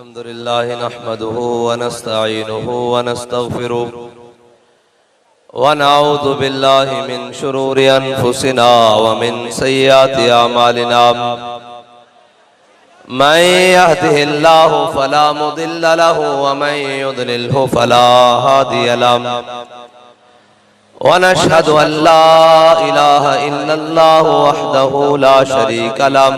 अल्हम्दुलिल्लाहि नहमदुहु व नस्तईनुहु व नस्तगफिरुहु व नऊज़ु बिल्लाहि मिन शुरूरि अनफुसिना व मिन सय्यिआति अमालिना मन यहदिहिल्लाहु फला मुदिल्ल लहु व मन युद्लिल्हु फला हादिय लहु व नशहदु अल्ला इलाहा इल्लल्लाहु वहदहु ला शरीका लहु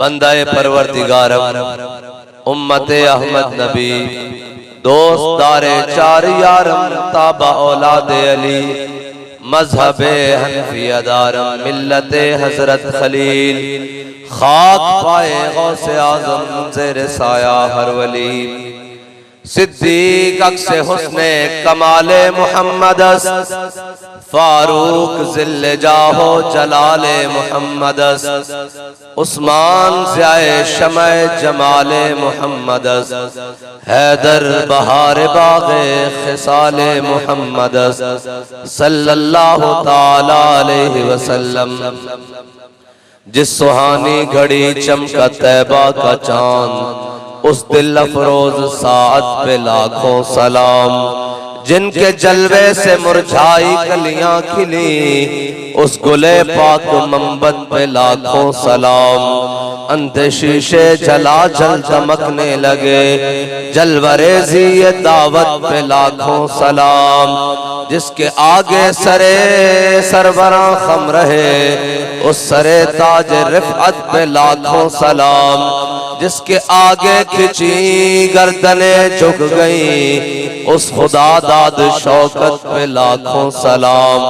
बंदा परवरदिगारम उम्मत अहमद नबी दोस्त दारे चार यारम ताबा औलाद अली मजहब हनफिया दारम मिल्लत हजरत खलील खाक पाए गौसे आजम ज़ेर साया हर वली सिद्दीक अक्स हुस्ने कमाले मुहम्मद फारूक ज़िल्ले जाहो जलाले मुहम्मद उस्मान ज़ियाए शमए जमाले मुहम्मद हैदर बहार बाग़े खिसाले मुहम्मद सल्लल्लाहु ताला अलैहि वसल्लम। जिस सुहानी घड़ी चमका तैबा का चांद उस दिल अफरोज साअत पे लाखों सलाम। जिनके जलवे से मुरझाई कलियां खिली उस गुले पाक मंबत पे लाखों सलाम। अंधे शीशे जला जल चमकने लगे जलवरेज़ी ये दावत पे लाखों सलाम। जिसके आगे सरे सरवरा खम रहे उस सरे ताज रिफ़अत पे लाखों सलाम। जिसके आगे खिंची गर्दने झुक गई उस खुदा दाद शौकत पे लाखों सलाम।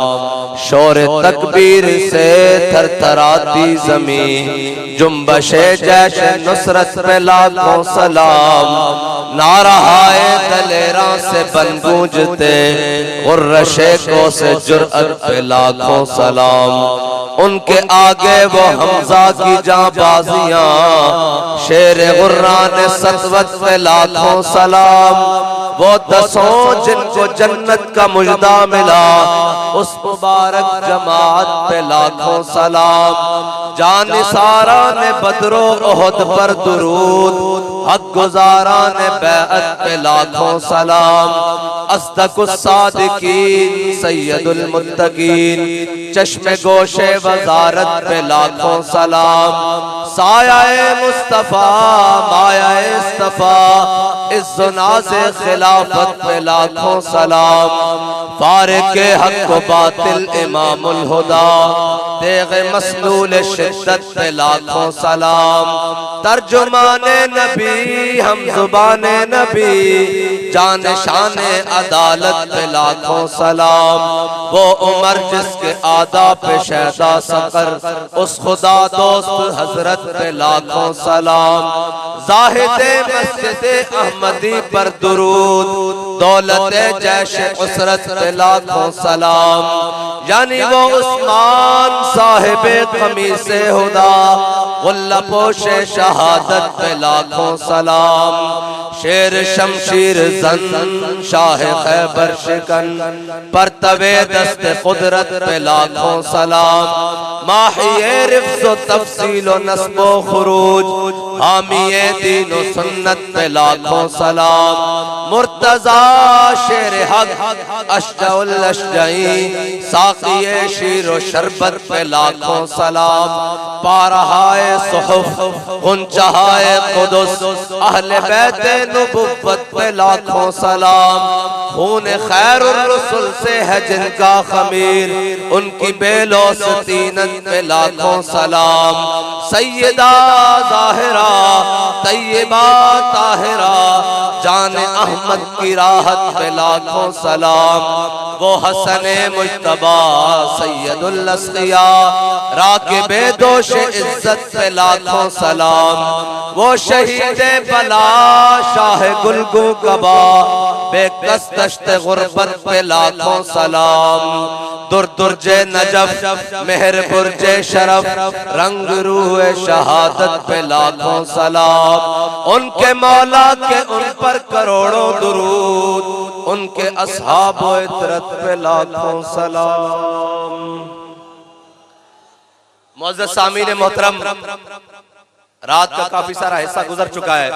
शोरे तकबीर से थरथराती ज़मीं जुम्बशे जैशे नुसरत पे लाखों सलाम। नारहाए दलेरा से बन गूंजते गुर्रशे को से जुर्अत पे लाखों सलाम। उनके आगे वो हमजा की जांबाजियां शेर गुर्रान सतवत पे लाखों सलाम। वो दसों जिनको जन्नत का मुजदा मिला उस मुबारक जमात पे लाखों सलाम। जानिसारा ने बदरो ओहद पर दुरूद हक गुजारा ने बैअत पे लाखों सलाम। अस्दकुस सादिकीन सैयदुल मुत्तकीन चश्मे गोशे वजारत पे लाखों सलाम। सायाए मुस्तफा मायाए इस्तफा इज़्ज़ो-नाज़े खिलाफत पे लाखों सलाम। फारिक़े हक व बातिल इमामुल हुदा तेग़े मसलूल शिद्दत पे लाखों सलाम। तर्जुमाने नबी हम ज़ुबाने नबी जान शाने अदालत पे लाखों सलाम। वो उमर जिसके आदा पे शहदा सकर उस खुदा दोस्त हजरत पे लाखों सलाम। ज़ाहिदे मस्जिदे अहमदी पर दुरूद दौलते जैशे उसरत पे लाखों सलाम। यानी वो उस्मान साहिबे क़मीसे हुदा गुल्ला पोशे शहादत पे लाखों सलाम। शेर शमशीर जन शाह खैबर शिकन पर तवे दस्ते कुदरत पे लाखों सलाम। माहिए रिफ्ज़ो तफसीलो नस्बो खुरूज हामिए दीनो सुन्नत पे लाखों सलाम। मुर्तजा शेर हक अशजाउल अशजाई साक़िए शीरो शरबत पे लाखों सलाम। पारहाए सुहुफ गुंचहाए कुदुस अहले बैते नबुव्वत पे लाखों सलाम। खून खैरुर रसूल से है जिनका खमीर उनकी बेलो सतीनत पे लाखों सलाम। सैयदा ज़ाहिरा तैयबा ताहिरा जान अहमद की राहत पे लाखों सलाम। वो हसने मुज्तबा सैयदुल अस्किया राकिबे दोष इज्जत पे लाखों सलाम। वो शहीदे बला शाह गुलगू कबा बेकस दश्त गुर्बत पे लाखों सलाम। दुर दुर्जे नजफ मेहर बुर्जे शरफ रंग रूह शहादत पे लाखों सलाम। उनके मौला के उन पर करोड़ों दुरूद उनके अस्हाब व इतरत पे लाखों सलाम। मुअज़्ज़ज़ सामीन मोहतरम, रात का काफी सारा हिस्सा गुजर चुका है।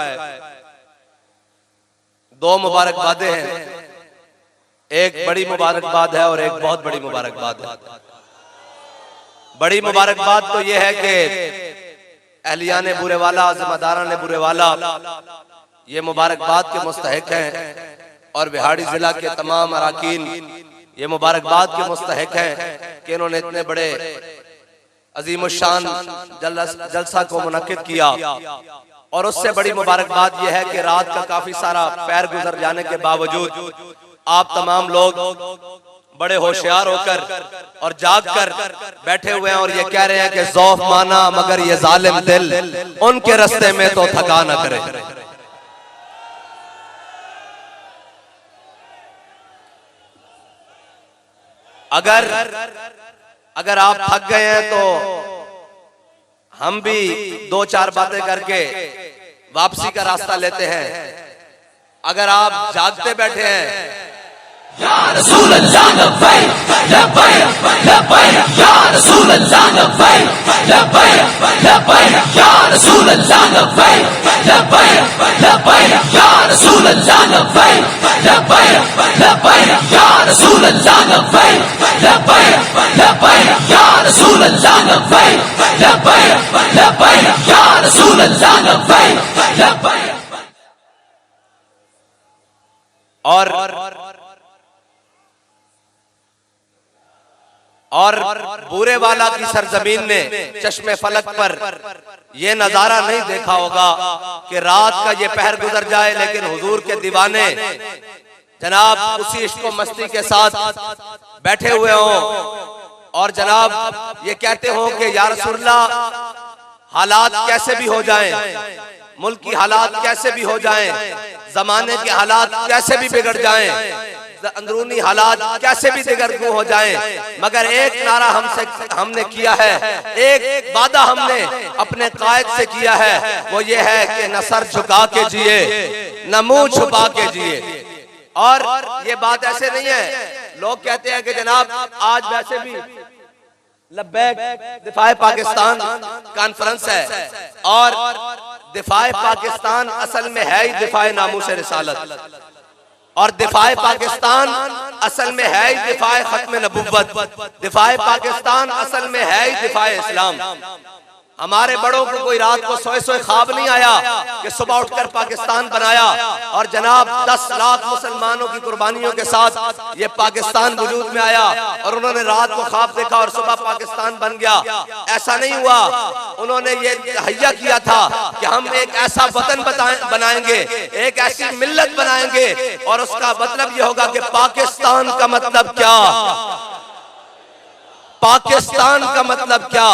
दो मुबारकबादें हैं, एक बड़ी मुबारकबाद है और एक बहुत बड़ी मुबारकबाद है। बड़ी मुबारकबाद तो यह है कि अहलियाने बुरेवाला ज़िम्मेदाराने बुरेवाला ये मुबारकबाद के मुस्तहिक हैं और बिहाड़ी जिला के तमाम अराकीन ये मुबारकबाद के मुस्तहिक हैं कि इन्होंने इतने बड़े अजीमुशान जलसा को मुनक्किद किया। और उससे बड़ी मुबारकबाद यह है कि रात का काफी सारा पैर गुजर जाने के बावजूद आप तमाम लोग बड़े होशियार होकर और जाग कर बैठे हुए हैं और ये कह रहे हैं कि ज़ौफ माना मगर ये जालिम दिल उनके रास्ते में तो थका न करे। अगर आप थक गए हैं तो हम भी दो चार बातें करके वापसी का रास्ता लेते हैं। अगर आप जागते बैठे हैं या रसूल अल्लाह लब्बैक लब्बैक लब्बैक या रसूल अल्लाह लब्बैक लब्बैक लब्बैक या रसूल अल्लाह लब्बैक लब्बैक लब्बैक या रसूल अल्लाह लब्बैक लब्बैक लब्बैक या रसूल अल्लाह लब्बैक लब्बैक लब्बैक या रसूल अल्लाह लब्बैक लब्बैक लब्बैक या रसूल अल्लाह लब्बैक लब्बैक। और बुरे वाला की सरजमीन ने चश्मे फलक पर यह नजारा नहीं देखा होगा कि रात का ये पहर गुजर जाए लेकिन हुजूर के दीवाने जनाब उसी इश्क व मस्ती के साथ बैठे हुए हों और जनाब ये कहते हो कि या रसूलल्लाह हालात कैसे भी हो जाएं, मुल्क की हालात कैसे भी हो जाएं, जमाने के हालात कैसे भी बिगड़ जाएं, अंदरूनी हालात कैसे भी दिगरगू हो जाएं, मगर एक नारा हमने किया है, एक वादा हमने अपने कायद से किया है, वो ये है कि न सर झुका के जिए न मुंह छुपा के जिए। और ये बात ऐसे नहीं है, लोग कहते हैं कि जनाब आज वैसे भी लब्बैक दिफाए पाकिस्तान कॉन्फ्रेंस है और दिफाए पाकिस्तान असल में है ही दिफाए नामूस रिसालत और दिफाए पाकिस्तान असल में है ही दिफाए खत्म नबुव्वत, दिफाए पाकिस्तान असल में है ही दिफाए इस्लाम। हमारे बड़ों को कोई रात को सोए सोए ख्वाब नहीं आया कि सुबह उठकर पाकिस्तान बनाया और जनाब 10 लाख मुसलमानों की कुर्बानियों के साथ ये पाकिस्तान वजूद में आया और उन्होंने रात को ख्वाब देखा और सुबह पाकिस्तान बन गया। ऐसा नहीं हुआ, उन्होंने ये तहैया किया था कि हम एक ऐसा वतन बनाएंगे, एक ऐसी मिल्लत बनाएंगे और उसका मतलब ये होगा कि पाकिस्तान का मतलब क्या, पाकिस्तान का मतलब क्या।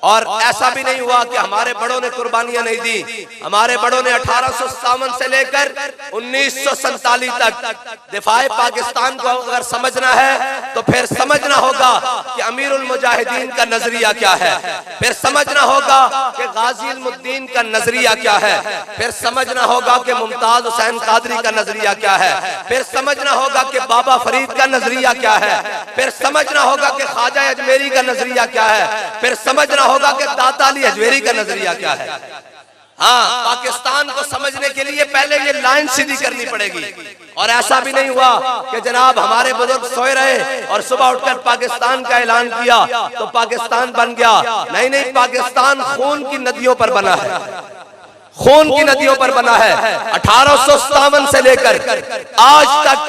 और ऐसा भी नहीं हुआ कि हमारे बड़ों ने कुर्बानियां नहीं दी। हमारे बड़ों ने 1857 से लेकर 1947 तक दिफाए पाकिस्तान को अगर समझना है तो फिर समझना होगा कि अमीरुल मुजाहिदीन का नजरिया क्या है, फिर समझना होगा कि गाजी मुद्दीन का नजरिया क्या है, फिर समझना होगा कि मुमताज हुसैन कादरी का नजरिया क्या है, फिर समझना होगा कि बाबा फरीद का नजरिया क्या है, फिर समझना होगा कि ख्वाजा अजमेरी का नजरिया क्या है, फिर समझना होगा कि दाता अली अजमेरी का नजरिया क्या है। हाँ, पाकिस्तान को समझने के लिए पहले ये लाइन सीधी करनी पड़ेगी। और ऐसा भी नहीं हुआ कि जनाब हमारे बुजुर्ग सोए रहे और सुबह उठकर पाकिस्तान का ऐलान किया तो पाकिस्तान बन गया। नहीं नहीं, पाकिस्तान खून की नदियों पर बना है, खून की नदियों पर बना है। 1857 से लेकर आज तक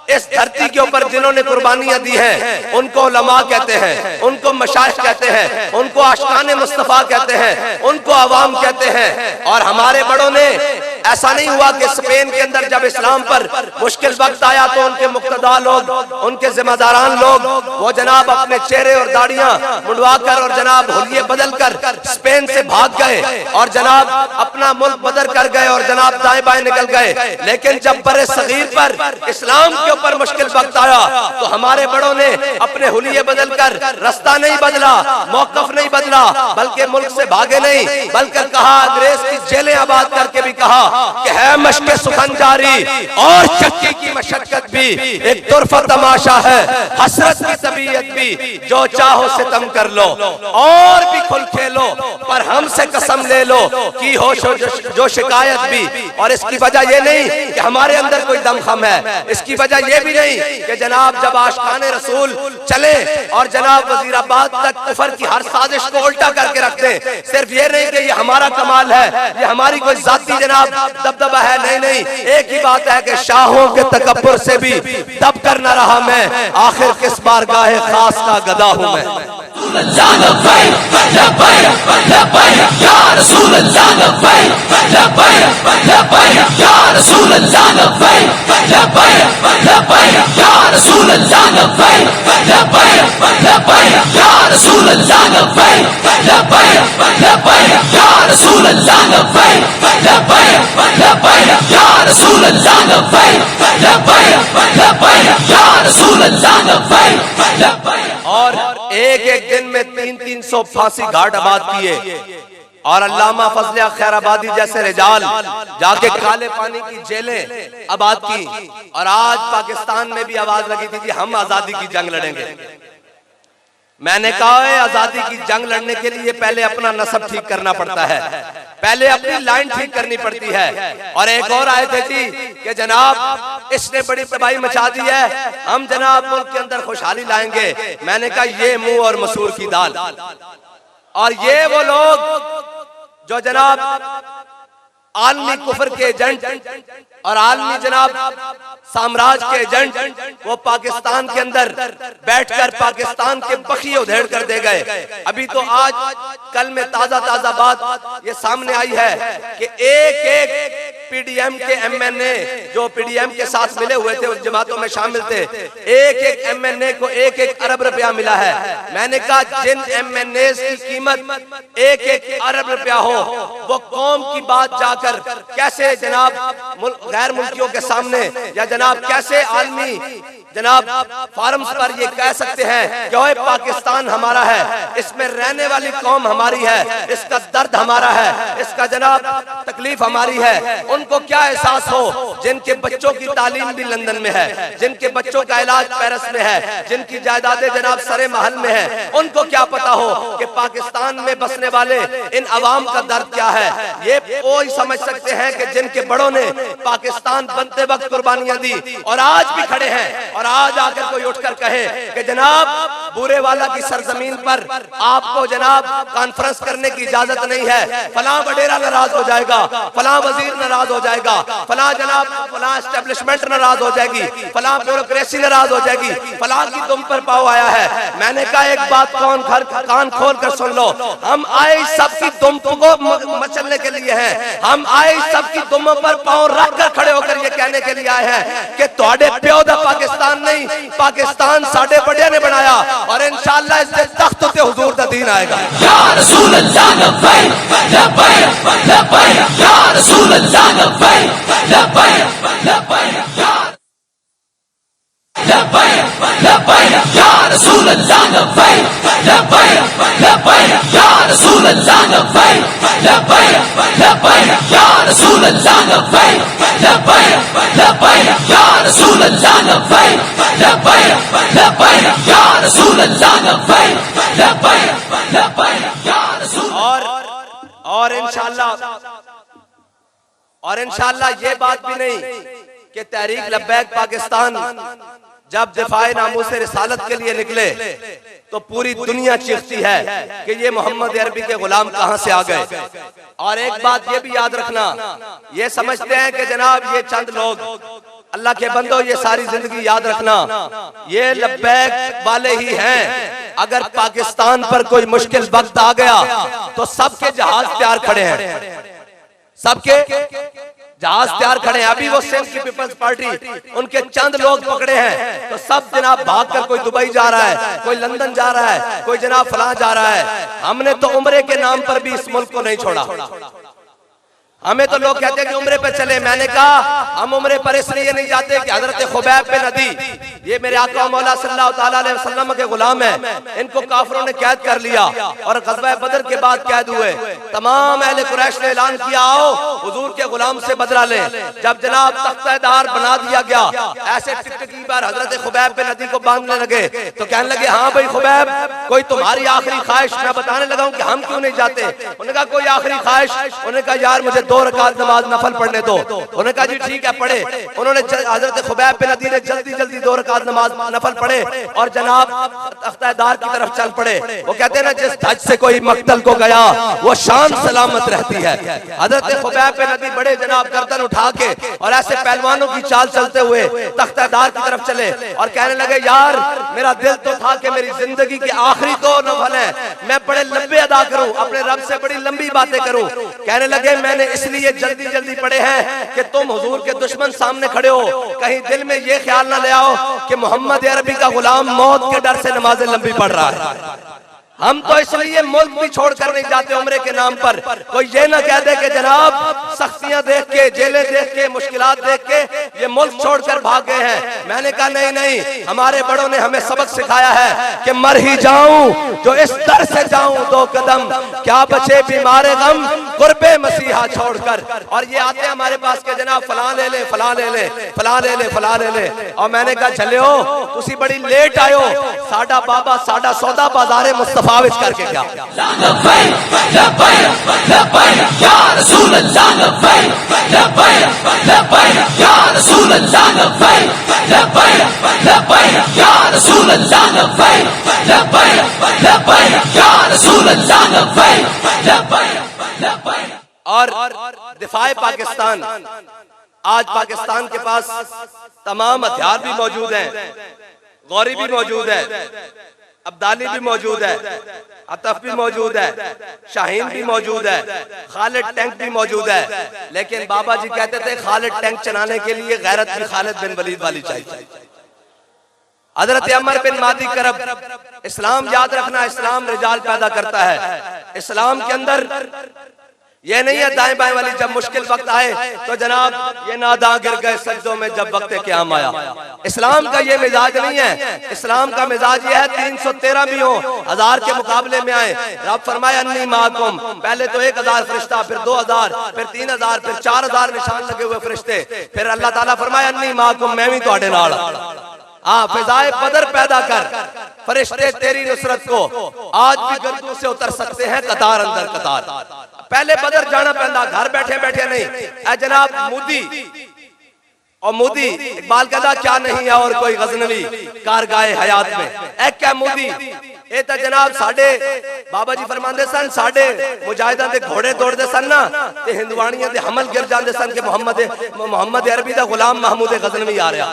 इस धरती के ऊपर जिन्होंने कुर्बानियां दी हैं उनको उलमा कहते हैं, उनको मशाइख कहते हैं, उनको आशिकाने मुस्तफा कहते हैं, उनको अवाम कहते हैं। और हमारे बड़ों ने ऐसा नहीं हुआ कि स्पेन के अंदर जब इस्लाम पर मुश्किल वक्त आया तो उनके मुक्तदा लोग, उनके जिम्मेदारान लोग वो जनाब अपने चेहरे और दाढ़ियां मुंडवाकर और जनाब होलिये बदल कर स्पेन से भाग गए और जनाब अपना मुल्क बदल कर गए और जनाब दाएं बाएं निकल गए। लेकिन जब बरे सगीर पर इस्लाम के ऊपर मुश्किल वक्त आया तो हमारे बड़ों ने अपने हुलिये बदल कर रास्ता नहीं बदला, मौकफ नहीं बदला, बल्कि मुल्क से भागे नहीं, बल्कि कहा अंग्रेज की जेलें आबाद करके भी कहा कि है मशक़ सुखन जारी और चक्की की मशक्कत भी एक तुरफा तमाशा है, हसरत की तबीयत भी, जो चाहो सितम कर लो और भी खुल खेलो, पर हमसे कसम ले लो की हो जो शिकायत भी। और इसकी वजह ये नहीं कि हमारे अंदर कोई दमखम है, इसकी वजह ये भी नहीं कि जनाब जब आशिकाने रसूल चले और जनाब वजीराबाद तक कुफर की हर साजिश को उल्टा करके रख दें, सिर्फ ये नहीं कि ये हमारा कमाल है, ये हमारी कोई जाती जनाब दबदबा है, नहीं नहीं, एक ही बात है कि शाहों के तकब्बुर से भी दब कर न रहा मैं, आखिर किस बारगाह खास का गदा हूं मैं। और एक एक दिन में 300 फांसी घाट आबाद किए और अल्लामा फजल खैराबादी जैसे रिजाल जाके काले पानी की जेलें आबाद की। और आज पाकिस्तान में भी आवाज लगी थी कि हम आजादी की जंग लड़ेंगे। मैंने कहा है आजादी की जंग लड़ने के लिए पहले अपना नसब ठीक करना पड़ता है, पहले अपनी लाइन ठीक करनी पड़ती है। और एक और आए थे जी कि जनाब इसने बड़ी तबाही मचा दी है, हम जनाब मुल्क के अंदर खुशहाली लाएंगे। मैंने कहा ये मुंह और मसूर की दाल। और ये वो लोग जो जनाब आलमी कुफर के एजेंट और आलमी जनाब साम्राज्य के एजेंट, वो पाकिस्तान के अंदर बैठकर पाकिस्तान के बखिए उधेड़ कर दे गए। अभी तो आज कल में ताजा ताजा बात ये सामने आई है कि एक एक पीडीएम के एमएनए जो पीडीएम के साथ मिले हुए थे, उस जमातों में शामिल थे, एक एक एमएनए को 1-1 अरब रुपया मिला है। मैंने कहा जिन एमएनए की कीमत 1-1 अरब रुपया हो, वो कौम की बात जाकर कैसे जनाब गैर मुल्कियों के सामने या जनाब कैसे आलमी जनाब फार्म्स पर ये कह सकते हैं कि ओए पाकिस्तान हमारा है, इसमें रहने वाली कौम हमारी है, इसका दर्द हमारा है, इसका जनाब तकलीफ हमारी है। उनको क्या एहसास हो जिनके बच्चों की तालीम भी लंदन में है, जिनके बच्चों का इलाज पेरिस में है, जिनकी जायदादें जनाब सरे महल में है, उनको क्या पता हो कि पाकिस्तान में बसने वाले इन अवाम का दर्द क्या है। ये वो ही समझ सकते हैं कि जिनके बड़ों ने पाकिस्तान बनते वक्त कुर्बानियां दी और आज भी खड़े हैं। और आज आकर कोई उठकर कहे कि जनाब बुरे वाला की सरजमीन पर आपको जनाब कॉन्फ्रेंस करने की इजाजत नहीं है, फलां वडेरा नाराज हो जाएगा, फलां वजीर नाराज हो जाएगा, फलां जनाब फलां एस्टेब्लिशमेंट नाराज हो जाएगी, फलां ब्यूरोक्रेसी नाराज हो जाएगी, फलां की तुम पर पाव आया है। मैंने कहा एक बात कान खोल कर सुन लो, हम आए सबकी दुम को मचलने के लिए हैं, हम आए सबकी दुमों पर पांव रखकर खड़े होकर ये कहने के लिए आए हैं कि तुहाडे प्यो दा पाकिस्तान नहीं, पाकिस्तान साडे बड़िया ने बनाया और इंशाअल्लाह इस तख्त उत्ते हुजूर दा दीन आएगा। या रसूल अल्लाह लब्बैक लब्बैक लब्बैक या रसूल अल्लाह लब्बैक लब्बैक लब्बैक लब्बैक लब्बैक या रसूल अल्लाह लब्बैक लब्बैक लब्बैक या रसूल अल्लाह लब्बैक लब्बैक लब्बैक या रसूल अल्लाह लब्बैक लब्बैक लब्बैक या रसूल अल्लाह लब्बैक लब्बैक लब्बैक या रसूल अल्लाह लब्बैक लब्बैक लब्बैक या रसूल। और इंशाअल्लाह ये बात भी नहीं कि तहरीक लब्बैक पाकिस्तान जब दिफाए नामूस रिसालत के लिए निकले तो पूरी दुनिया चीखती है कि ये मोहम्मद अरबी के गुलाम कहां से आ गए। और एक बात ये भी याद रखना, ये समझते हैं कि जनाब ये चंद लोग अल्लाह के बंदो, ये सारी जिंदगी याद रखना ये लब्बैक वाले ही हैं। अगर पाकिस्तान पर कोई मुश्किल वक्त आ गया तो सबके जहाज तैयार खड़े हैं, सबके जहाज तैयार खड़े हैं। अभी वो सिंध की पीपल्स पार्टी उनके चंद लोग पकड़े हैं तो सब जनाब भागकर कोई दुबई जा रहा है, कोई लंदन जा रहा है, कोई जनाब फलां जा रहा है। हमने तो उम्रे के नाम पर भी इस मुल्क को नहीं छोड़ा। हमें तो लोग कहते हैं कि उम्रे पे चले, मैंने कहा हम उम्रे पर इसलिए नहीं जाते कि हजरत खुबैब बिन अदी ये मेरे आका मौला सल्लल्लाहु ताला अलैहि वसल्लम के गुलाम है, इनको काफिरों ने कैद कर लिया और ग़ज़वा बदर के बाद कैद हुए। तमाम अहले कुरैश ने ऐलान किया आओ हुजूर के गुलाम से बदला लें। जब जनाब तख्तेदार बना दिया गया, ऐसे टिकटकी पर हजरत खुबैब बिन अदी को बांधने लगे तो कहने लगे हाँ भाई खुबैब, कोई तुम्हारी आखिरी ख्वाहिश? मैं बताने लगा हूँ कि हम क्यों नहीं जाते। उन्होंने कहा कोई आखिरी ख्वाहिश? उन्होंने कहा यार मुझे 2 रकात नमाज नफल पढ़ने दो। उन्होंने कहा जी ठीक है पढ़े। उन्होंने हजरत खुबैब बिन अदी ने जल्दी जल्दी 2 रकात नमाज नफल पढ़े और जनाब तख्तेदार की तरफ चल पड़े। वो कहते हैं ना जिस धज से कोई मक्तल को गया वो शान सलामत रहती है। हजरत खुबैब बिन अदी बड़े जनाब गर्दन उठा के और ऐसे पहलवानों की चाल चलते हुए तख्तेदार की तरफ चले और कहने लगे यार मेरा दिल तो था कि मेरी जिंदगी की आखिरी 2 नफल है, मैं बड़े लंबे अदा करूं, अपने रब से बड़ी लंबी बातें करूं। कहने लगे मैंने इसलिए जल्दी जल्दी पढ़े हैं कि तुम हुजूर के दुश्मन सामने खड़े हो, कहीं दिल में ये ख्याल ना ले आओ कि मोहम्मद अरबी का गुलाम मौत के डर से नमाजें लंबी पढ़ रहा है। हम तो इसलिए मुल्क भी छोड़कर नहीं जाते उम्रे के नाम पर। कोई ये ना कह दे कि जनाब सख्तियां देख के, जेलें देख के, मुश्किलात देख के ये मुल्क छोड़कर भाग गए हैं। मैंने कहा नहीं नहीं, हमारे बड़ों ने हमें सबक सिखाया है कि मर ही जाऊं जो इस दर से जाऊं 2 कदम, क्या बचे बीमारे गम कुर्बे मसीहा छोड़कर। और ये आते हैं हमारे पास के जनाब फलां ले ले, फलां ले ले, फलां ले ले, फलां ले ले। और मैंने कहा झल्लियो तुसी बड़ी लेट आयो, साडा बाबा साडा सौदा बाजारे मुस्तफा करके क्या लब्बैक लब्बैक लब्बैक या रसूल अल्लाह लब्बैक लब्बैक लब्बैक या रसूल अल्लाह लब्बैक लब्बैक लब्बैक या रसूल अल्लाह लब्बैक लब्बैक लब्बैक या रसूल अल्लाह लब्बैक लब्बैक लब्बैक। और दिफाए पाकिस्तान, आज पाकिस्तान के पास तमाम हथियार भी मौजूद हैं, गौरी भी मौजूद है, अब्दाली भी मौजूद है, अतफ भी मौजूद है, शाहीन भी मौजूद है, खालिद टैंक भी मौजूद है। लेकिन बाबा जी कहते थे खालिद टैंक चलाने के लिए गैरत भी खालिद बिन वलीद वाली चाहिए। हजरत अमर बिन मादी करब, इस्लाम याद रखना, इस्लाम रिजाल पैदा करता है। इस्लाम के अंदर ये नहीं है दाएं बाएं वाली, जब मुश्किल वक्त आए तो जनाब ये नादां गिर गए सजदों में जब वक्त क़याम आया। इस्लाम का ये मिजाज नहीं है। इस्लाम का मिजाज ये है 313 भी हो, 1000 के मुकाबले में आए। रब फरमाया अन्नी माकुम, पहले तो 1000 फरिश्ता, फिर 2000, फिर 3000, फिर 4000 निशान लगे हुए फरिश्ते, फिर अल्लाह ताला फरमाया अन्नी माकुम, मैं भी तुहाडे नाल। हाँ, फिजाए बदर पैदा कर, फरिश्ते तेरी नुसरत को आज भी गर्दों से उतर सकते हैं कतार अंदर कतार। पहले बदर जाना पैदा, घर बैठे बैठे नहीं। ऐ जनाब मोदी और मोदी इकबाल कहता क्या नहीं है और कोई गजनवी कारगाए हयात में। ऐ क्या मोदी ए तो जनाब साडे बाबा जी फरमाते सन, साडे मुजाहिदां दे घोड़े दौड़ते सन ना ते हिंदवाणियां दे हमल गिर जाते सन कि मोहम्मद अरबी दा गुलाम महमूद गजनवी आ रहा।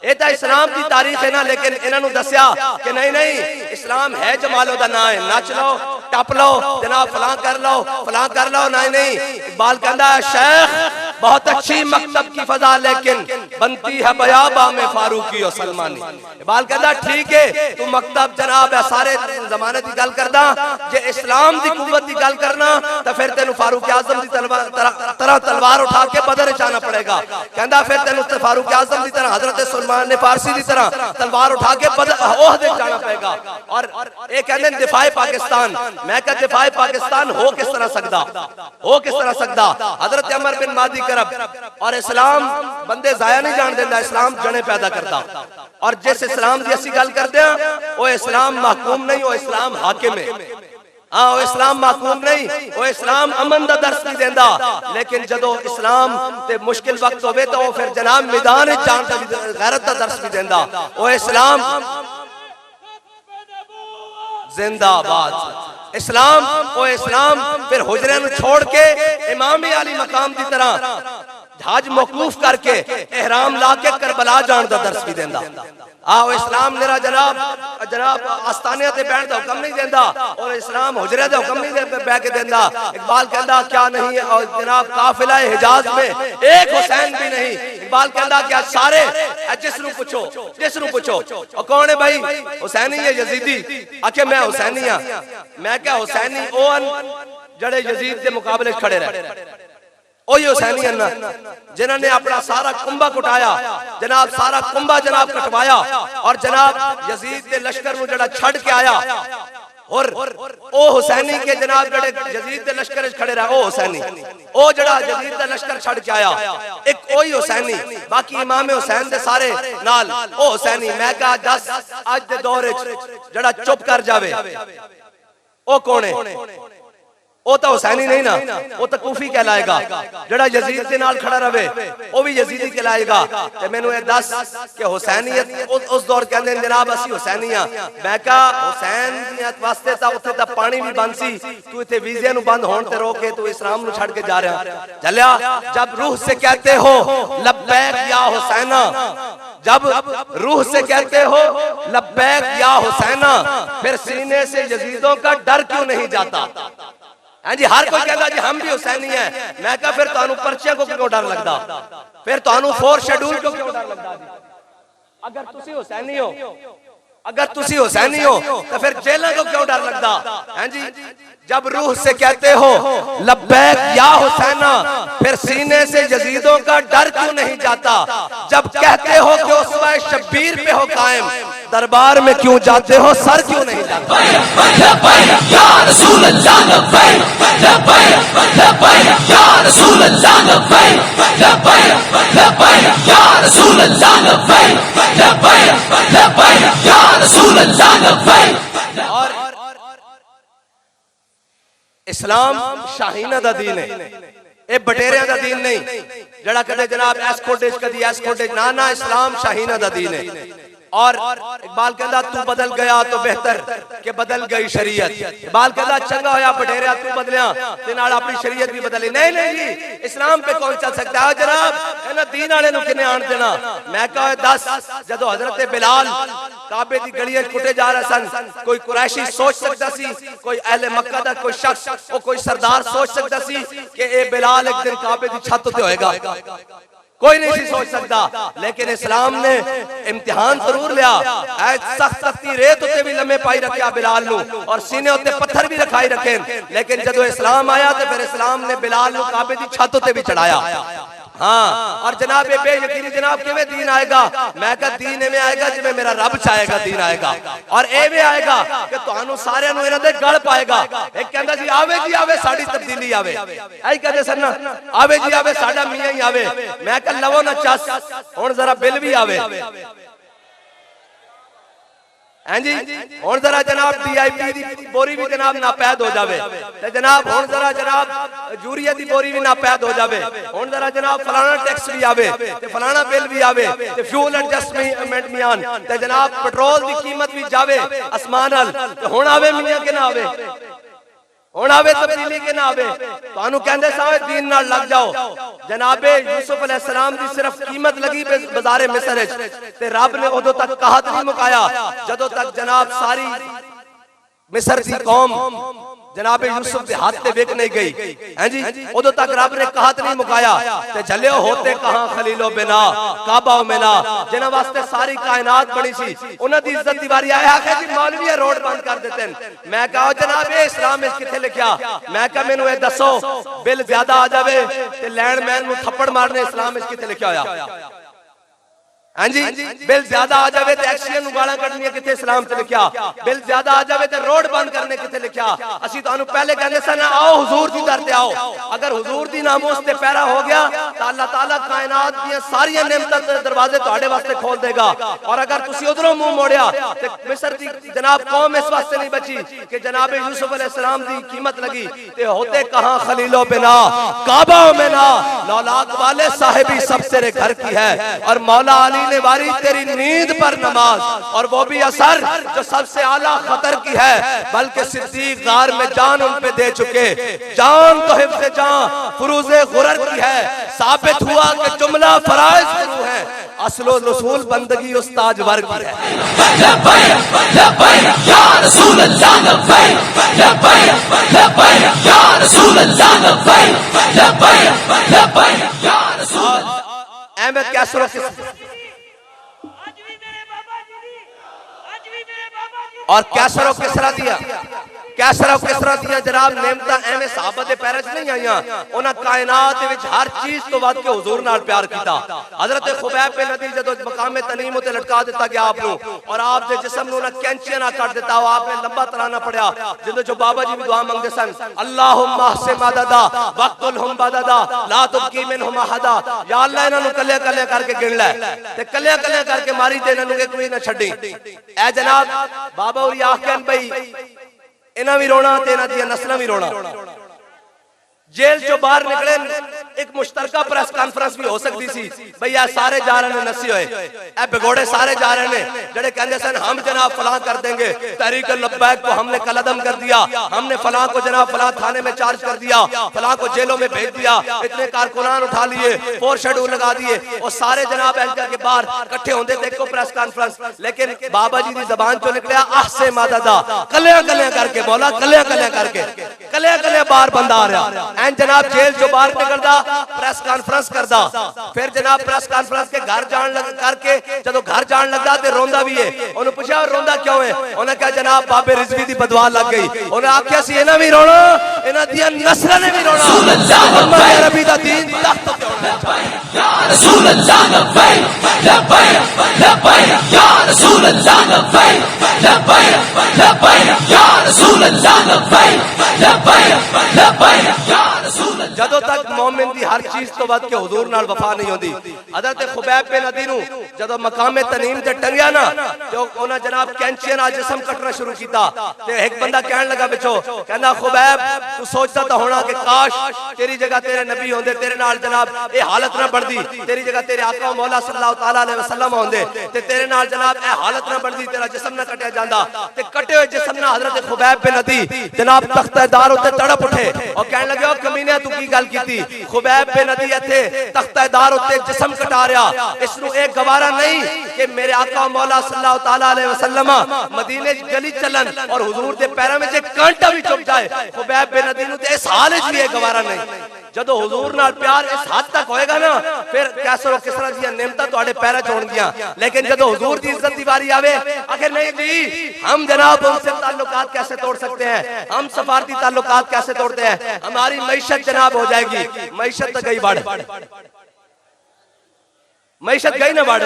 ये तो इस्लाम की तारीख है ना, लेकिन इन्होंने दसिया कि नहीं नहीं, इस्लाम है जमालो दा ना है, नच लो टप लो जनाब फलां कर लो फलां कर लो। नहीं नहीं, इकबाल कहता है शेख बहुत अच्छी मकतब की फजा, लेकिन बनती है बयाबा में फारूकी और सलमानी। इकबाल कहता ठीक है तू मकतब जनाब है सारे जमाने की गल करदा, जे इस्लाम की कुव्वत की गल करना तो फिर तेन फारूक आजम की तरह तलवार उठा के बदर जाना पड़ेगा। कहता फिर तेन फारूक आजम की तरह, हजरत सलमान ने फारसी की तरह तलवार उठा के ओहदे जाना पड़ेगा। और ये कहते हैं दिफाए पाकिस्तान, मैं कहता दिफाए पाकिस्तान हो किस तरह सकदा, हो किस तरह सकदा। हजरत अमर बिन मादी करब और इस्लाम बंदे जाया नहीं जान देता, इस्लाम जने पैदा करता। और जिस इस्लाम की असी गल करते हैं वो इस्लाम महकूम नहीं, वो इस्लाम हाकिम है। हाँ वो इस्लाम महकूम नहीं, वो इस्लाम अमन का दर्श नहीं देता। लेकिन जदों इस्लाम ते मुश्किल वक्त होवे तो फिर जनाब मैदान जान का गैरत का दर्श भी देता। वो इस्लाम जिंदाबाद इस्लाम, वो इस्लाम फिर हुजरे नु छोड़ के इमाम अली मकाम की तरह हज मौकूफ करके एहराम ला के करबला जान का दर्श भी देता। आओ इस्लाम मेरा जनाब जनाब आस्थाने ते बैठ का हुक्म नहीं देता और इस्लाम हुजरे का हुक्म नहीं बह के देता। इकबाल कहता क्या नहीं है और जनाब काफिला हिजाज में एक हुसैन भी नहीं। इकबाल कहता क्या सारे जिसनु पूछो और कौन है भाई हुसैनी है यजीदी, आखे मैं हुसैनी हाँ। मैं क्या हुसैनी ओन जड़े यजीद के मुकाबले खड़े रहे, ओही हुसैनी अन्ना जिन्होंने अपना सारा कुंभा कुटाया, जनाब सारा कुंभा जनाब कटवाया और जनाब यजीद के लश्कर में जड़ा छड़ के आया। और ओ हुसैनी के जनाब जड़े यजीद के लश्कर खड़े रहे, ओ हुसैनी ओ जड़ा यजीद का लश्कर छड़ के आया, एक ओही हुसैनी। बाकी इमाम हुसैन दे सारे नाल ओ हुसैनी। मैं कहा दस आज दे दौर जड़ा चुप कर जावे ओ कौन है? वो तो हुसैनी नहीं ना, वो तो कूफी कहलाएगा। जड़ा यजीद के नाल खड़ा रहे वो भी यजीदी कहलाएगा। ते मैनू ये दस कि हुसैनियत उस दौर कहंदे ने जनाब असी हुसैनी हां। मैं कहा हुसैनियत वास्ते ता उत्थे ता पानी भी बंद सी, तू इत्थे वीजे नु बंद होण ते रोक के तू इस्लाम नु छड़ के जा रहा चलिया। जब रूह से कहते हो लब्बैक या हुसैना, जब रूह से कहते हो लब्बैक या हुसैना, फिर सीने से यजीदों का डर क्यों नहीं जाता? हाँ जी हर कोई कहता जी हम भी हुसैनी हैं। मैं कहा फिर तानू पर्चियां को क्यों डर लगता, फिर तानू 4 शेड्यूल को क्यों डर लगता? अगर तुसी हुसैनी हो, अगर तुसी हुसैनी हो तो फिर जेलों को क्यों डर लगता? हाँ जी जब रूह से कहते हो लब्बैक या हुसैना, फिर सीने से यजीदों का डर क्यों नहीं जाता? जब कहते हो कि उसवा शब्बीर पे हो कायम, दरबार में क्यों जाते हो सर क्यों नहीं जाता? और इस्लाम शाहीना दा दीन है, ये बटेरिया दा दीन नहीं जड़ा कदे जनाब एस्कोटेज कदी एस्कोटेज ना ना, इस्लाम शाहीना दा दीन है। और इकबाल कहता तू बदल गया तो बेहतर कि बदल गई शरीयत। इकबाल कहता चंगा होया बटेरिया तू बदलिया ते नाल अपनी शरीयत भी बदली। नहीं नहीं जी इस्लाम पे कौन चल सकता है जनाब, इन्हां दीन वाले नु किने आण देना? मैं कहा 10 जदों हजरत बिलाल काबे दी गलियां कुटे जा रहे सन, कोई कुरैशी सोच सकता सी, कोई अहले मक्का दा कोई शख्स ओ कोई सरदार सोच सकता सी कि ए बिलाल एक दिन काबे दी छत ते होएगा? कोई नहीं सी सोच सकता। लेकिन इस्लाम ने इम्तिहान जरूर लिया, सख्त सख्ती रेत उत्ते भी लम्हे पाई रखा बिलाल नू और सीने उत्ते पत्थर भी रखाई रखे। लेकिन जदों इस्लाम आया तो फिर इस्लाम ने बिलाल नू काबे दी छत उत्ते भी चढ़ाया। हाँ और जनाब ये बेयकीनी जनाब किवें दीन आएगा? मैं कहा दीन इवें आएगा जिवें मेरा रब चाहेगा दीन आएगा, और एवें आएगा कि तुहानू सारियां नू इन्हां दे गल पाएगा। एक कहंदा जी आवे जी आवे साडी तब्दीली आवे, ऐ कहंदे सन ना आवे जी आवे साडा मियां ही आवे। मैं कहा लवो ना चस हुण जरा बिल भी आवे। हैं जी हुण जरा जनाब DIP दी बोरी भी जनाब नापैद हो जावे ते जनाब हुण जरा जनाब यूरिया दी बोरी भी नापैद हो जावे, हुण जरा जनाब फलाना टैक्स भी आवे ते फलाना बिल भी आवे ते फ्यूल एडजस्टमेंट मियान ते जनाब पेट्रोल दी कीमत भी जावे आसमान अल ते हुण आवे मियां के ना आवे? हुण आवे तब्दीली के ना आवे? तुहानू कहंदे सावे दीन नाल लग जाओ। जनाबे यूसुफ अलैहिस्सलाम दी सिर्फ कीमत लगी बाजारे मिस्र विच ते रब ने उदों तक कहत नहीं मुकाया जदों तक जनाब सारी मिस्र दी कौम जनाब यूसुफ के हाथ से वेख नहीं गई हैं जी, उदो तक रब ने कहत नहीं मुकाया ते झलियो होते कहां खलीलो बिना काबा मिना जिन्हां वास्ते सारी कायनात बनी सी उन्हां दी इज्जत दी वारी आया है जी मौलवी रोड बंद कर देते हैं। मैं कहा जनाब ये इस्लाम में किथे लिखा, मैं कहा मैनू ये दसो बिल ज्यादा आ जावे ते लैंडमैन नु थप्पड़ मारने इस्लाम में किथे लिखा होया? हाँ जी, बिल ज्यादा आ जावे तो एक्सीडेंट गाला कटनी किथे इस्लाम च लिखा, बिल ज्यादा आ जावे तो रोड बंद करने किथे लिखा। असी तुहानू पहले कहंदे सन आओ हुजूर दी दर ते आओ, अगर हुजूर दी नामोस ते पैरा हो गया तो अल्लाह ताला कायनात दी सारी नेमतां दे दरवाजे तुहाडे वास्ते खोल देगा। और अगर तुसी उधरों मुंह मोड़िया तो मिस्र दी जनाब कौम इस वास्ते नहीं बची कि जनाब यूसुफ अलैहिस्सलाम दी कीमत लगी ते होते कहां खलीलो बिना काबा में ना लौलाद वाले साहिबी सब तेरे घर की है। और मौला अली ने वारी तेरी नींद पर नमाज, और वो भी असर जो सबसे आला खतर की है, बल्कि सिद्दीक गार में जान उन पे दे चुके, जान तो हिफ्ज़े जान फुरूज़े गुरर की है। साबित हुआ कि जुमला फराइज शुरू है, असलो रसूल बंदगी उस्ताद वर्ग की है। लब्बैक लब्बैक या रसूल अल्लाह लब्बैक लब्बैक लब्बैक या रसूल अल्लाह लब्बैक लब्बैक लब्बैक या रसूल अहमद कैसरो और कैसरो किसरा दिया, कैसरो किसरा दिया जनाब नेमता एवें साहबा दे पैर च नहीं आईयां, उन्हां कायनात दे विच हर चीज तो वध के हुजूर नाल प्यार कीता। हजरत खुबैब बिन नदी जदों मकामे तनीम उते लटका दिता गया आप नूं और आप दे जिस्म नूं उन्हां कैंचियां नाल कट दिता, आपने लंबा तराना पढ़िया जदों जो बाबा जी भी दुआ मंगदे सन अल्लाहुम्मा हसे मददा वक्तुलहुम बददा ला तुबकी मिनहुम अहदा, या अल्लाह इन्हां नूं कल्ले कल्ले करके गिन लै ते कल्ले कल्ले करके मारी दे, इन्हां नूं कोई ना छड्डी। ए जनाब बाबा और आखन भाई इन्हां भी रोना ते इन्हां दी नस्लां भी रोना। जेल चो बाहर निकले एक मुश्तरका प्रेस कॉन्फ्रेंस भी हो सकती सी, भैया सारे जा रहे हैं नसी होए, ए बिगोड़े सारे जा रहे हैं जड़े कहंदे सन हम जनाब फलां कर देंगे, तहरीक लब्बैक को हमने कलअदम कर दिया, हमने फलां को जनाब फलां थाने में चार्ज कर दिया, फलां को जेलों में भेज दिया, इतने कारकुनान उठा लिए, 4 शेड्यूल लगा दिए और सारे जनाब एलका के बाहर इकट्ठे होंदे देखो प्रेस कॉन्फ्रेंस। लेकिन बाबा जी की जबान चो निकलिया आहसे मददा, कलिया कलिया करके बोला, कलिया कलिया करके, कलिया कलिया बाहर बंदा आ रहा एंड जनाब जेल जो बाहर निकलदा प्रेस कॉन्फ्रेंस करदा, फिर जनाब प्रेस कॉन्फ्रेंस के घर जान लग करके जदों घर जान लगदा ते रोंदा भी है। उन्हें पूछा रोंदा क्यों है, उन्हें कहा जनाब बाबे रिजवी दी बदवा लग गई। उन्हें आख्या सी इन्हां भी रोना, इन्हां दी नस्लां ने भी रोना, मोहम्मद अरबी दा दीन तख्त ते होना। या रसूल अल्लाह लब्बैक लब्बैक लब्बैक या रसूल अल्लाह लब्बैक लब्बैक लब्बैक या रसूल अल्लाह लब्बैक लब्बैक लब्बैक या रसूल। जदों तक मोमिन दी हर चीज तो वध के हुजूर नाल वफा नहीं होंदी। हजरत खुबैब बिन नदी नूं जदों मकामे तनीम ते टंगिया ना ते उन्हां जनाब कैंचियां नाल जिस्म कटना शुरू कीता ते एक बंदा कहन लगा पिछो, कहंदा खुबैब तू सोचदा तो होना कि काश तेरी जगह तेरे नबी होंदे, तेरे नाल जनाब ये हालत ना बनदी, तेरी जगह तेरे आका मौला सल्लल्लाहु तआला अलैहि वसल्लम होंदे ते तेरे नाल जनाब ये हालत ना बनदी, तेरा जिस्म ना कटिया जांदा। ते कटे हुए जिस्म ना हजरत खुबैब बिन नदी जनाब तख्तेदार उत्ते तड़प उठे और कहन लगे ओ कमीने तू की गल कीती, खुबैब बिन नदी इत्थे तख्तेदार उत्ते जिस्म कटा रहा, इसनू एक गवारा नहीं कि मेरे आका मौला सल्लल्लाहु तआला अलैहि वसल्लम मदीने गली चलन और हुजूर दे पैरां विच एक कांटा भी चुभ जाए, खुबैब बिन नदी नूं ते इस हाल विच भी एक गवारा नहीं। जदों हुजूर नाल प्यार इस हद तक होएगा ना फिर कैसरो किसरा दी नेमतां तुहाडे पैरां च होणगियां। लेकिन जदों हुजूर दी इज्जत दी बारी आवे आखिर नहीं जी हम जनाब उनसे ताल्लुकात कैसे तोड़ सकते हैं, हम सफारती ताल्लुकात कैसे तोड़ते हैं, हमारी मईशत जनाब हो जाएगी। मईशत तो गई बढ़, मईशत गई ना बढ़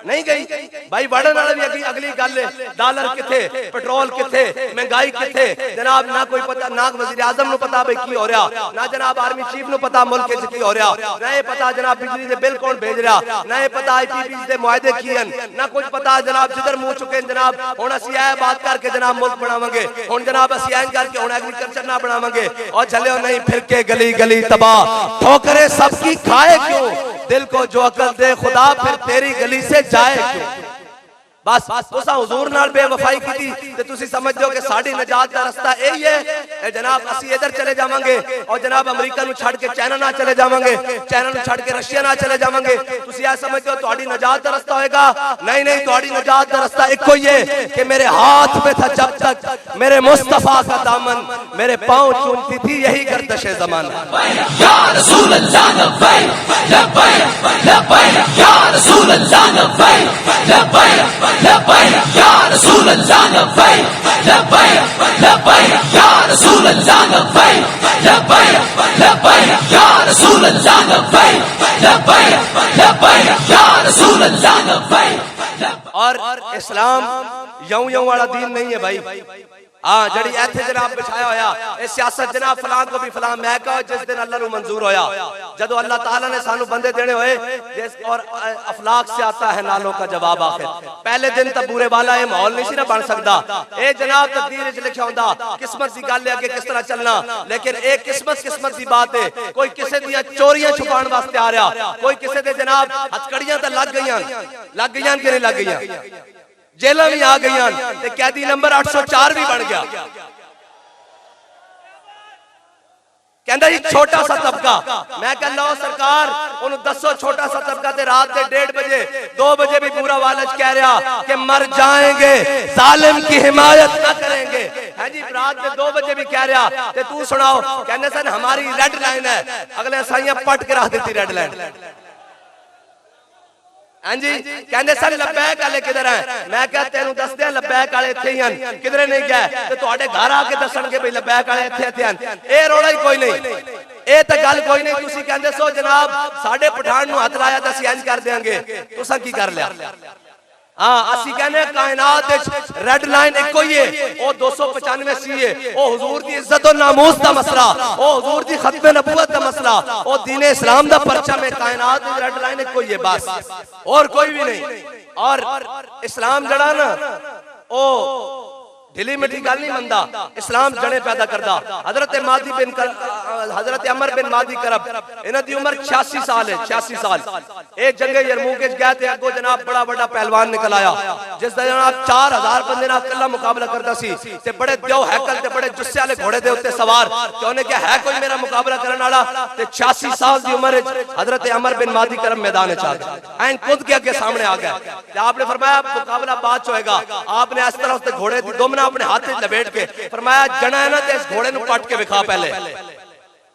नहीं गई भाई, बढ़न वाला भी अगली गल है। डॉलर किथे, पेट्रोल किथे, महंगाई किथे जनाब ना कोई पता, ना वजीर आजम नु पता भाई की हो रहा, ना जनाब आर्मी चीफ नु पता मुल्क च की हो रहा, ना ये पता जनाब बिजली दे बिल कौन भेज रहा, ना ये पता आईपीपी दे मुआहदे की हन, ना कुछ पता जनाब जिधर मुंह चुके जनाब हुण असीं ऐ बात करके जनाब मुल्क बनावांगे, हुण जनाब असीं ऐ करके हुण एग्रीकल्चर ना बनावांगे और चलियो नहीं फिर के गली गली तबाह, ठोकरे सबकी खाए क्यों, दिल को जो अकल दे खुदा फिर तेरी गली से जाए क्यों। बस तुसा हुजूर नाल बेवफाई की ते तुसी समझदे हो कि साडी नजात दा रास्ता यही है। ए जनाब असी इधर चले जावांगे और जनाब अमेरिका नु छड़ के चाइना ना चले जावांगे, चाइना नु छड़ के रशिया ना चले जावांगे। तुसी ऐ समझदे हो तुहाडी नजात दा रास्ता होएगा? नहीं नहीं, तुहाडी नजात दा रास्ता इको ही है कि मेरे हाथ में था जब तक मेरे मुस्तफा का दामन, मेरे पांव चूमती थी यही गर्दशे ज़माना। या रसूल अल्लाह लब्बैक लब्बैक लब्बैक या रसूल अल्लाह लब्बैक लब्बैक लब्बैक या रसूल अल्लाह लब्बैक लब्बैक लब्बैक या रसूल अल्लाह लब्बैक लब्बैक लब्बैक या रसूल अल्लाह लब्बैक लब्बैक लब्बैक या रसूल अल्लाह लब्बैक। और इस्लाम यूं यूं वाला दीन नहीं है भाई। हाँ जड़ी इथे जनाब बिछाया होया ए सियासत जनाब फलां को भी फलां मैं कहो जिस दिन अल्लाह नु मंजूर होया, जदों अल्लाह ताला ने सानू बंदे देने होए जिस और अफलाक से आता है नालों का जवाब आखिर। पहले दिन तो बुरे वाला ये माहौल नहीं सी ना बन सकदा। ए जनाब तकदीर विच लिखा हुंदा किस्मत दी गल है अगे किस तरह चलना, लेकिन एक किस्मत दी बात है। कोई किसे दी चोरियां छुपाण वास्ते आ रहा, कोई किसे दे जनाब हथकड़ियां तो लग गईयां कि नहीं लग गईयां, जेलां भी आ गई ते कैदी नंबर 804 भी बन गया। कहंदा जी छोटा सा तबका, मैं कह लो सरकार उन्हें दसो छोटा सा तबका ते रात के 1:30 बजे 2 बजे भी पूरा वालज कह रहा कि मर जाएंगे, जालिम की हिमायत न करेंगे। है जी रात के 2 बजे भी कह रहा ते तू सुनाओ कहने सन हमारी रेड लाइन है, अगले साइयां पट के रख देती रेड लाइन। हाँ जी कहते सर लब्बैक वाले किधर है, मैं क्या तेन दसदे लब्बैक वाले इत्थे ही हैं, किधरे नहीं गए ते तुहाडे घर आके दसणगे भाई लब्बैक वाले इत्थे इत्थे हैं। ए रोड़ा ही कोई नहीं, ए तो गल कोई नहीं। तुसी कहंदे सो जनाब साडे पठान नु हाथ लाया तो असीं इंज कर देंगे, तुसां की कर लिया? हाँ असी कहने कायनात रेड लाइन एक ही है, वो 295 सी है, वो हुजूर दी इज्जत और नामूस दा मसला, वो हुजूर दी खत्म नबूवत दा मसला, वो दीन इस्लाम दा परचम है। कायनात दी रेड लाइन एक ही है बस, और कोई भी नहीं। और इस्लाम जड़ा ना ओ ढिली मिठी गल नहीं मनदा, इस्लाम जड़े पैदा करदा। हजरत अमर बिन मादी करब इन्हां दी उम्र 86 साल है, 86 साल। एक जंगे यरमूक विच गए थे, अगो जनाब बड़ा बड़ा पहलवान निकल आया जिस दा जनाब 4000 बंदे नाल कल्ला मुकाबला करदा सी ते बड़े द्यो हैकल ते बड़े जुस्से वाले घोड़े दे उत्ते सवार ते उन्हें क्या है कोई मेरा मुकाबला करने वाला ते 86 साल दी उम्र विच हजरत अमर बिन मादी करब मैदान विच आ गए, ऐन खुद के आगे सामने आ गया ते आपने फरमाया मुकाबला बाद होएगा। आपने इस तरह उसते घोड़े दी दोमना अपने हाथ में लपेट के फरमाया जना है ना ते इस घोड़े नु पट के विखा पहले।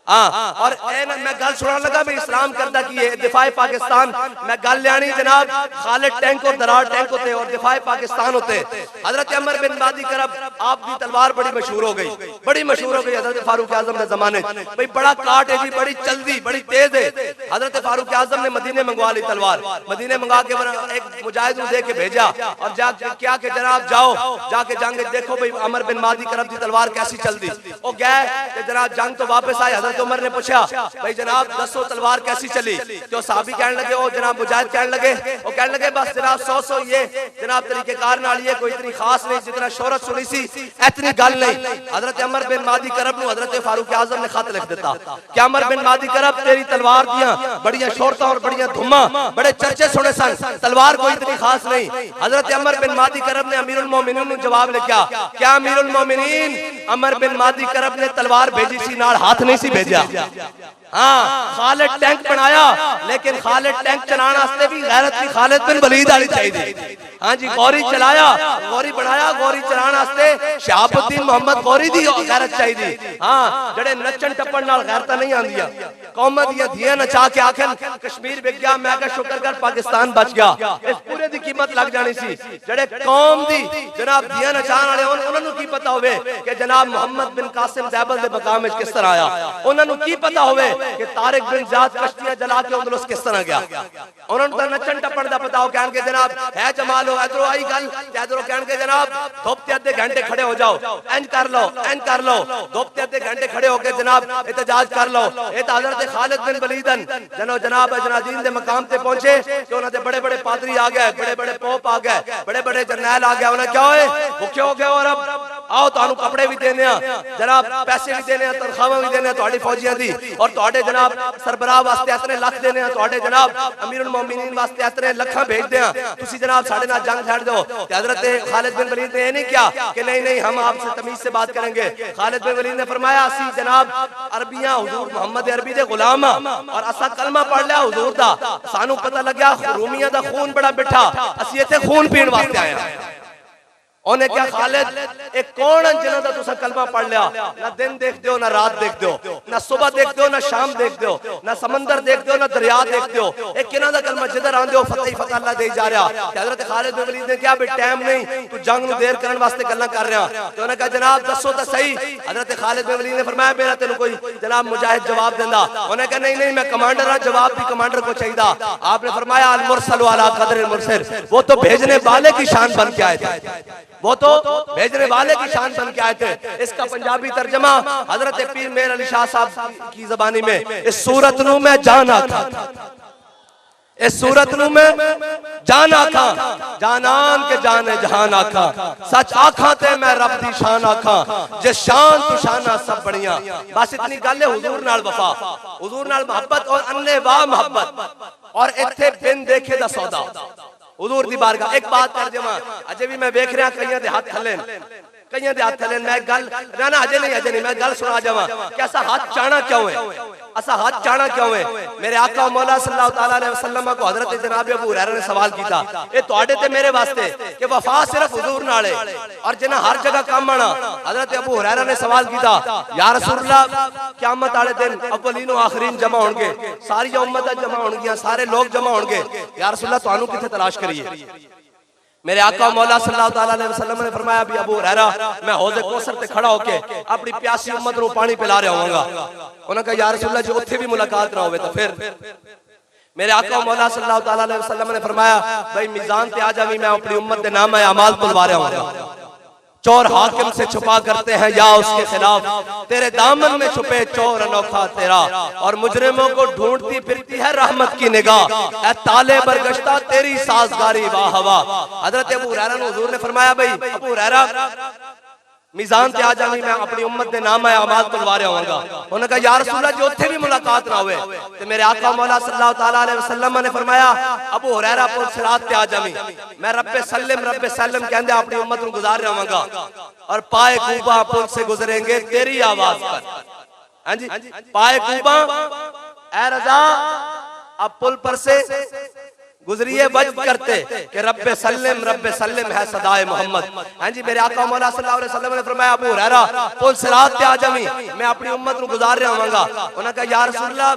हाँ और मैं गल सुना लगा भी इस्लाम करता की है दिफाए पाकिस्तान। मैं गल लियानी जनाब खालिद टैंक और दरार टैंक होते और दिफाए पाकिस्तान होते। हजरत अमर बिन मादी करब आपकी तलवार बड़ी मशहूर हो गई, बड़ी मशहूर हो गई हजरत फारूक आजम के जमाने। भाई बड़ा काट है जी, बड़ी चलदी बड़ी तेज है। हजरत फारूक आजम ने मदीने मंगवा ली तलवार, मदीने मंगा के एक मुजाहिद दे के भेजा और जाके क्या के जनाब जाओ जाके जंग देखो भाई अमर बिन मादी करब की तलवार कैसी चलदी। वो गए जनाब जंग तो वापस आए। हजरत उमर ने पूछा भाई जनाब दसो तलवार कैसी चली, तो साहबी कहने लगे, वो जनाब मुजाहिद कहने लगे, वो कहने लगे बस जनाब 100 ये जनाब तरीकेकार नाल ये कोई इतनी खास नहीं, जितना शोहरत सुनी सी इतनी गल नहीं। हजरत अमर बिन मादी करब नु हजरत फारूक आजम ने खत लिख दिता कि अमर बिन मादी करब तेरी तलवार दियां बड़ियां शोहरतां और बड़ियां धुम्मा बड़े चर्चे सुने सन, तलवार कोई इतनी खास नहीं। हजरत अमर बिन मादी करब ने अमीरुल मोमिनीन नु जवाब लिखा, क्या अमीरुल मोमिनीन अमर बिन मादी करब ने तलवार भेजी सी नाल हाथ नहीं सी भेजा। हाँ खालिद टैंक बनाया, लेकिन खालिद टैंक चलाने वास्ते भी गैरत भी खालिद बिन वलीद वाली चाहिए। हाँ जी गौरी चलाया, गौरी बनाया, गौरी चलाने वास्ते शहाबुद्दीन मोहम्मद गौरी दी गैरत चाहिए। हाँ जड़े नचन टप्पन नाल गैरत नहीं आंदियां, कौम दियां धियां नचा के आखन कश्मीर विक गया, मैं कहा शुक्र कर पाकिस्तान बच गया, इस पूरे दी कीमत लग जानी सी। जड़े कौम दी जनाब धियां नचाण वाले उन्हां नूं की पता होवे कि जनाब मोहम्मद बिन कासिम ज़ैबल दे मकाम विच किस तरह आया, उन्हां नूं की पता होवे कि तारिक बिन ज़ियाद कश्तियां जला के उंदलुस किस तरह गया। उन्हां नूं नचन टप्पन दा पता हो, कहणगे जनाब है जमाल हो इधरों आई गल ते इधरों कहणगे जनाब धुप ते आधे घंटे खड़े हो जाओ, इंज कर लो इंज कर लो, धुप ते आधे घंटे खड़े होके जनाब एहतजाज कर लो। ये तो हजरत खालिद बिन वलीदन जनाब अजनादीन दे मकाम ते पहुंचे कि उन्हां दे बड़े बड़े पादरी आ गए, बड़े बड़े पोप आ गए, बड़े बड़े जरनैल आ गए। उन्हें क्या होए भुखे हो गए और अब आओ तुहानू कपड़े भी देने जनाब, पैसे भी देने, तनख्वाहां भी देने तुहाडी फौजियां दी, और तुहाडे जनाब सरबराह वास्ते इतने लख देने, तुहाडे जनाब अमीरुल मोमिनीन वास्ते इतने लखां भेजदे हैं, तुसी जनाब साडे नाल जंग छेड़ दो। हजरत खालिद बिन वलीद ने नहीं किया कि नहीं नहीं हम आपसे तमीज से बात करेंगे। खालिद बिन वलीद ने फरमाया असी जनाब अरबियां हुजूर मोहम्मद अरबी दे गुलाम और असा कलमा पढ़ लिया हुजूर दा, सानू पता लग्या रूमियां दा खून बड़ा बिठा, असी इत्थे खून पीण वास्ते आए हैं। उन्हें क्या खालिद एक कौन जिन्हों का तुसा कलमा पढ़ लिया, ना दिन देखते हो ना रात देखते हो, ना सुबह देखते हो ना शाम देखते हो, ना समंदर देखते हो ना दरिया देखते हो, एक किना दा कलमा जिधर आंदे हो फतेह फतेह अल्लाह दे जा रहा। हजरत खालिद बिन वलीद ने क्या भी टाइम नहीं, तू जंग नु देर करने वास्ते गल्लां कर रहा। तो उन्हें कहा जनाब दसो तो सही। हजरत खालिद बिन वलीद ने फरमाया मेरा तेन कोई जनाब मुजाहिद जवाब देंदा। उन्हें कहा नहीं नहीं मैं कमांडर हां, जवाब भी कमांडर को चाहिए। आपने फरमाया अल मुरसल वाला कदर मुरसल, वो तो भेजने वाले की शान बन के आए थे, वो तो भेजने वाले की शान बन के आए थे। इसका पंजाबी तर्जमा हजरत पीर मेर अली शाह साहब की ज़बानी में, इस सूरत नू मैं जान आखा, इस सूरत नू मैं जान आखा, जानान के जाने जहान आखा, सच आखा ते मैं रब दी शान आखा, जे शान तू शाना सब बढ़िया। बस इतनी गल है, हुजूर नाल वफा, हुजूर नाल मोहब्बत और अन्ने वाह मोहब्बत, और इत्थे बिन देखे दा सौदा हुजूर दी बारगाह। एक बात कर जमा, अजे भी मैं देख रहा कईयां दे हाथ थले, कईयां दे हाथ थले, मैं गल ना अजे नहीं मैं गल सुना जावा कि ऐसा हाथ चाहना क्यों है, ऐसा हाथ चाहना क्यों है। मेरे आका मौला सल्लल्लाहु ताला अलैहि वसल्लम को हजरत जनाब अबू हुरैरा ने सवाल किया, ये तुहाडे ते मेरे वास्ते कि वफा सिर्फ हुजूर नाल है और जिन्हां हर जगह काम आना। हजरत अबू हुरैरा ने सवाल किया, या रसूलल्लाह क़यामत वाले दिन अव्वलीन व आखिरीन जमा होंगे, सारी उम्मत जमा होंगी, सारे लोग जमा होंगे, या रसूलल्लाह तुहानू किथे तलाश करिए। मेरे आका मौला सल्लल्लाहु ताला अलैहि वसल्लम ने फरमाया भी अबू हुरैरा मैं हौज़े कौसर ते खड़ा होके अपनी प्यासी उम्मत को पानी पिला रहा होऊंगा। उन्होंने कहा या रसूलल्लाह जी उत्थे भी मुलाकात ना होवे तो फिर। मेरे आका मौला सल्लल्लाहु ताला अलैहि वसल्लम ने फरमाया भाई मीज़ान ते आ जावी, मैं अपनी उम्मत दे नाम अमाल तुलवा रहा होऊंगा। चोर हाकिम से छुपा करते हैं या उसके खिलाफ, तेरे दामन में छुपे चोर अनोखा तेरा, और मुजरिमों को ढूंढती फिरती है रहमत की निगाह, ऐ ताले बरगश्ता तेरी साजगारी वाह हवा। हजरत अबू हुरैरा ने हुजूर ने फरमाया भाई अबू हुरैरा मीज़ान ते आ जावी, मैं अपनी उम्मत दे नाम अमाल तुलवा रहा होऊंगा। उन्होंने कहा या रसूलल्लाह जी उत्थे भी मुलाकात ना होवे ते मेरे आका मौला सल्लल्लाहु ताला अलैहि वसल्लम ने फरमाया अबू हुरैरा पुल सिरात ते आ जावी, मैं रब्बे सल्लम कहंदे अपनी उम्मत को गुजार रहा होऊंगा, और पाए कूबा पुल से गुजरेंगे तेरी आवाज पर। हां जी, पाए कूबा ए रजा अब पुल पर से गुजरिए वज करते कि रब्बे सल्लम है सदाए मोहम्मद। हां जी, मेरे आका मौला सल्लल्लाहु अलैहि वसल्लम ने फरमाया अबू हुरैरा पुल सिरात पे आ जावी, मैं अपनी उम्मत को गुजार रहा होऊंगा। उन्होंने कहा या रसूलल्लाह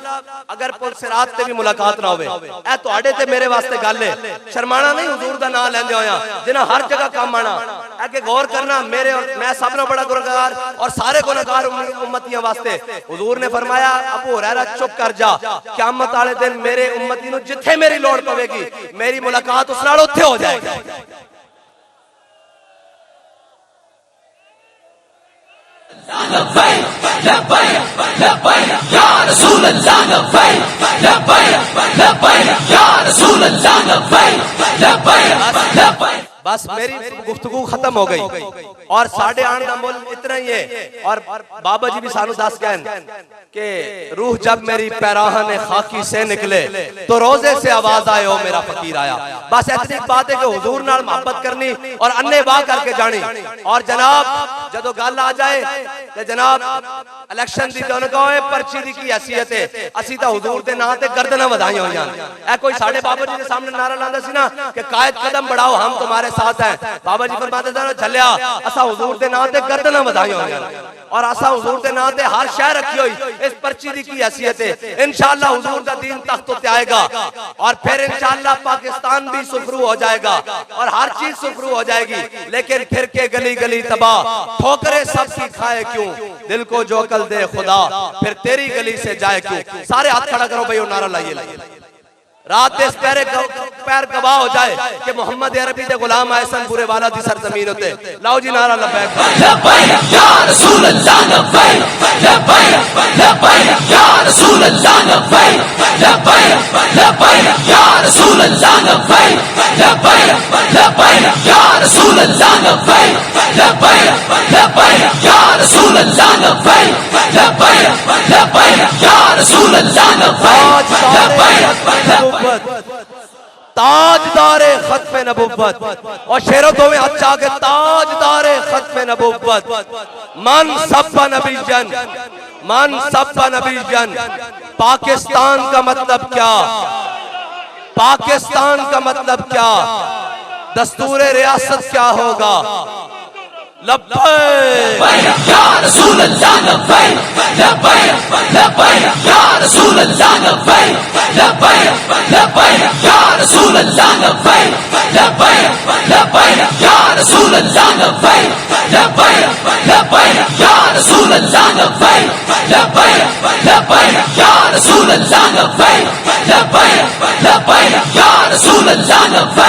अगर पुल सिरात ते भी मुलाकात ना होवे, ए तुहाडे ते मेरे वास्ते गल है, शर्माना नहीं हुजूर दा नाम लेंदे होया जिन्हां हर जगह काम आना, ए के गौर करना मेरे और मैं सब नाल बड़ा गुनहगार और सारे गुनहगार उम्मतियां वास्ते। हुजूर ने फरमाया अबू हुरैरा चुप कर जा, क़यामत वाले दिन मेरे उम्मती नु जिथे मेरी लोड़ पवेगी मेरी मुलाकात उस नाल उत्थे हो जाएगी। बस मेरी गुफ्तगू खत्म हो गई और साढ़े आने का मुल इतना ही है। और बाबा जी भी सानू दस गए कि रूह जब मेरी पैराहन खाकी से निकले तो रोजे से आवाज आए ओ मेरा फकीर आया। बस इतनी बात है कि हुजूर नाल मोहब्बत करनी और अन्ने वाह करके जानी। और जनाब जदों गल आ जाए ते जनाब इलेक्शन दी तो कहो पर्ची दी की हैसियत है, असी तो हुजूर दे नाम ते गर्दना वधाई होईयां। ए कोई साडे बाबा जी के सामने नारा लांदा सी ना कि कायद कदम बढ़ाओ हम तुम्हारे साथ हैं, बाबा जी फरमाते थे झलिया असा हुजूर दे नाम ते गर्दना वधाई होईयां और असा हुजूर दे नाम ते हर शय रखी हुई। इस पर्ची दी की हैसियत है, इंशाअल्लाह हुजूर दा दीन तख्त ते आएगा और फिर इंशाअल्लाह पाकिस्तान भी सुफरू हो जाएगा और हर चीज सुफरू हो जाएगी। लेकिन फिर के गली गली तबाह ठोकरे सबकी खाए क्यों, दिल को जो कल दे खुदा फिर तेरी गली से जाए क्यों। सारे हाथ खड़ा करो भाई और नारा लाइए। रात इस पैर गवाह हो जाए कि मोहम्मद अरबी दे गुलाम ऐसन बुरे वाला दी सरजमीन होते। लाओ जी नारा लब्बैक लब्बैक या रसूल अल्लाह लब्बैक लब्बैक लब्बैक या रसूल अल्लाह लब्बैक लब्बैक लब्बैक या रसूल अल्लाह लब्बैक लब्बैक लब्बैक या रसूल अल्लाह लब्बैक लब्बैक लब्बैक या रसूल अल्लाह लब्बैक लब्बैक लब्बैक या रसूल अल्लाह लब्बैक लब्बैक ताजदारे खत्म नबुव्वत और शेरों दो में अच्छा के ताजदारे खत्म नबुव्वत मन सब्बा नबीजन मन सब्बा नबीजन। पाकिस्तान का मतलब क्या? पाकिस्तान का मतलब क्या? दस्तूर रियासत क्या होगा? लब्बैक या रसूल अल्लाह लब्बैक लब्बैक लब्बैक या रसूल अल्लाह लब्बैक लब्बैक लब्बैक या रसूल अल्लाह लब्बैक लब्बैक लब्बैक या रसूल अल्लाह लब्बैक लब्बैक लब्बैक या रसूल अल्लाह लब्बैक लब्बैक लब्बैक या रसूल अल्लाह लब्बैक लब्बैक लब्बैक या रसूल अल्लाह लब्बैक